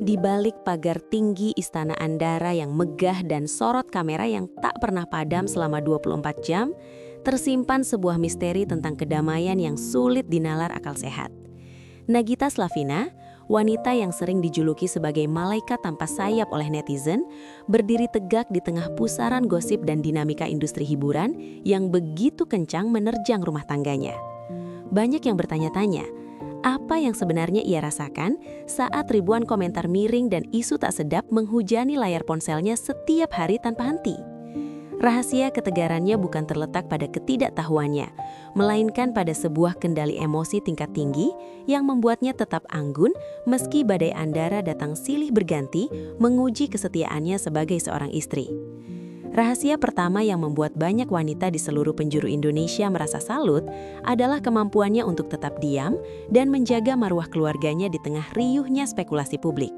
Di balik pagar tinggi Istana Andara yang megah dan sorot kamera yang tak pernah padam selama 24 jam, tersimpan sebuah misteri tentang kedamaian yang sulit dinalar akal sehat. Nagita Slavina, wanita yang sering dijuluki sebagai malaikat tanpa sayap oleh netizen, berdiri tegak di tengah pusaran gosip dan dinamika industri hiburan yang begitu kencang menerjang rumah tangganya. Banyak yang bertanya-tanya, apa yang sebenarnya ia rasakan saat ribuan komentar miring dan isu tak sedap menghujani layar ponselnya setiap hari tanpa henti? Rahasia ketegarannya bukan terletak pada ketidaktahuannya, melainkan pada sebuah kendali emosi tingkat tinggi yang membuatnya tetap anggun meski badai Andara datang silih berganti menguji kesetiaannya sebagai seorang istri. Rahasia pertama yang membuat banyak wanita di seluruh penjuru Indonesia merasa salut adalah kemampuannya untuk tetap diam dan menjaga marwah keluarganya di tengah riuhnya spekulasi publik.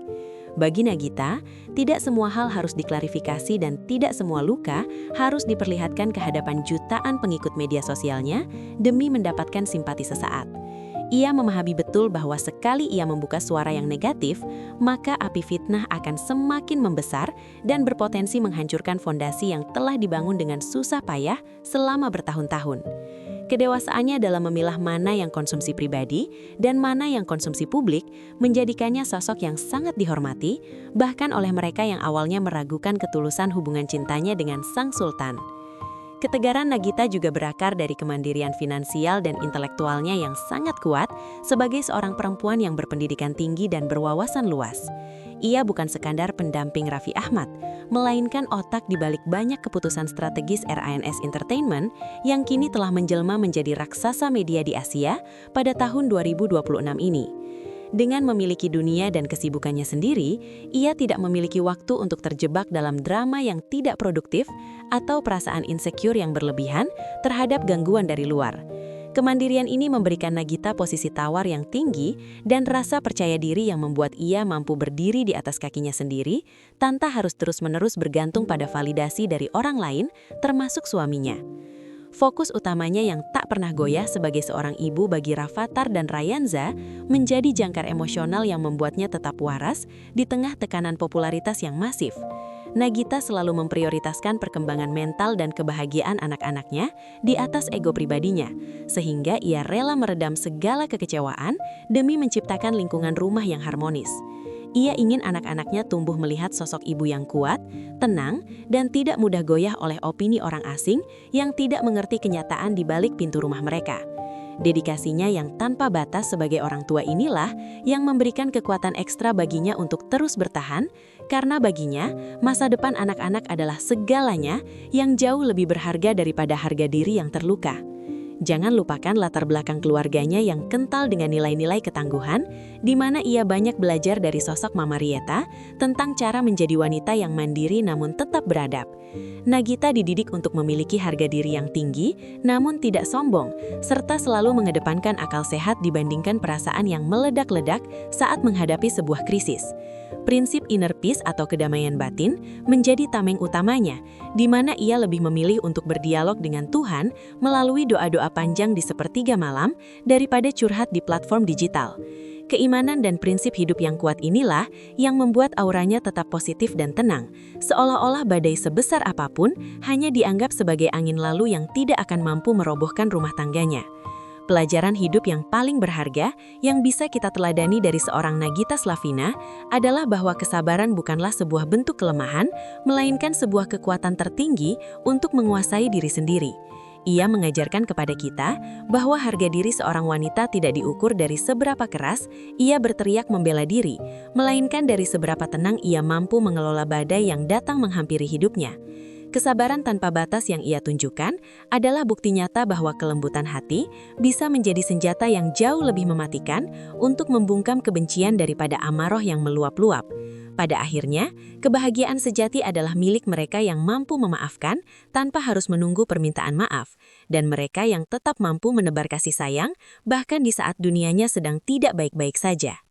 Bagi Nagita, tidak semua hal harus diklarifikasi dan tidak semua luka harus diperlihatkan ke hadapan jutaan pengikut media sosialnya demi mendapatkan simpati sesaat. Ia memahami betul bahwa sekali ia membuka suara yang negatif, maka api fitnah akan semakin membesar dan berpotensi menghancurkan fondasi yang telah dibangun dengan susah payah selama bertahun-tahun. Kedewasaannya dalam memilah mana yang konsumsi pribadi dan mana yang konsumsi publik menjadikannya sosok yang sangat dihormati, bahkan oleh mereka yang awalnya meragukan ketulusan hubungan cintanya dengan sang sultan. Ketegaran Nagita juga berakar dari kemandirian finansial dan intelektualnya yang sangat kuat sebagai seorang perempuan yang berpendidikan tinggi dan berwawasan luas. Ia bukan sekadar pendamping Raffi Ahmad, melainkan otak di balik banyak keputusan strategis RANS Entertainment yang kini telah menjelma menjadi raksasa media di Asia pada tahun 2026 ini. Dengan memiliki dunia dan kesibukannya sendiri, ia tidak memiliki waktu untuk terjebak dalam drama yang tidak produktif atau perasaan insecure yang berlebihan terhadap gangguan dari luar. Kemandirian ini memberikan Nagita posisi tawar yang tinggi dan rasa percaya diri yang membuat ia mampu berdiri di atas kakinya sendiri tanpa harus terus-menerus bergantung pada validasi dari orang lain, termasuk suaminya. Fokus utamanya yang tak pernah goyah sebagai seorang ibu bagi Rafathar dan Rayanza menjadi jangkar emosional yang membuatnya tetap waras di tengah tekanan popularitas yang masif. Nagita selalu memprioritaskan perkembangan mental dan kebahagiaan anak-anaknya di atas ego pribadinya, sehingga ia rela meredam segala kekecewaan demi menciptakan lingkungan rumah yang harmonis. Ia ingin anak-anaknya tumbuh melihat sosok ibu yang kuat, tenang, dan tidak mudah goyah oleh opini orang asing yang tidak mengerti kenyataan di balik pintu rumah mereka. Dedikasinya yang tanpa batas sebagai orang tua inilah yang memberikan kekuatan ekstra baginya untuk terus bertahan, karena baginya masa depan anak-anak adalah segalanya yang jauh lebih berharga daripada harga diri yang terluka. Jangan lupakan latar belakang keluarganya yang kental dengan nilai-nilai ketangguhan, di mana ia banyak belajar dari sosok Mama Rieta tentang cara menjadi wanita yang mandiri namun tetap beradab. Nagita dididik untuk memiliki harga diri yang tinggi, namun tidak sombong, serta selalu mengedepankan akal sehat dibandingkan perasaan yang meledak-ledak saat menghadapi sebuah krisis. Prinsip inner peace atau kedamaian batin menjadi tameng utamanya, di mana ia lebih memilih untuk berdialog dengan Tuhan melalui doa-doa panjang di sepertiga malam daripada curhat di platform digital. Keimanan dan prinsip hidup yang kuat inilah yang membuat auranya tetap positif dan tenang, seolah-olah badai sebesar apapun hanya dianggap sebagai angin lalu yang tidak akan mampu merobohkan rumah tangganya. Pelajaran hidup yang paling berharga yang bisa kita teladani dari seorang Nagita Slavina adalah bahwa kesabaran bukanlah sebuah bentuk kelemahan, melainkan sebuah kekuatan tertinggi untuk menguasai diri sendiri. Ia mengajarkan kepada kita bahwa harga diri seorang wanita tidak diukur dari seberapa keras ia berteriak membela diri, melainkan dari seberapa tenang ia mampu mengelola badai yang datang menghampiri hidupnya. Kesabaran tanpa batas yang ia tunjukkan adalah bukti nyata bahwa kelembutan hati bisa menjadi senjata yang jauh lebih mematikan untuk membungkam kebencian daripada amarah yang meluap-luap. Pada akhirnya, kebahagiaan sejati adalah milik mereka yang mampu memaafkan tanpa harus menunggu permintaan maaf, dan mereka yang tetap mampu menebar kasih sayang bahkan di saat dunianya sedang tidak baik-baik saja.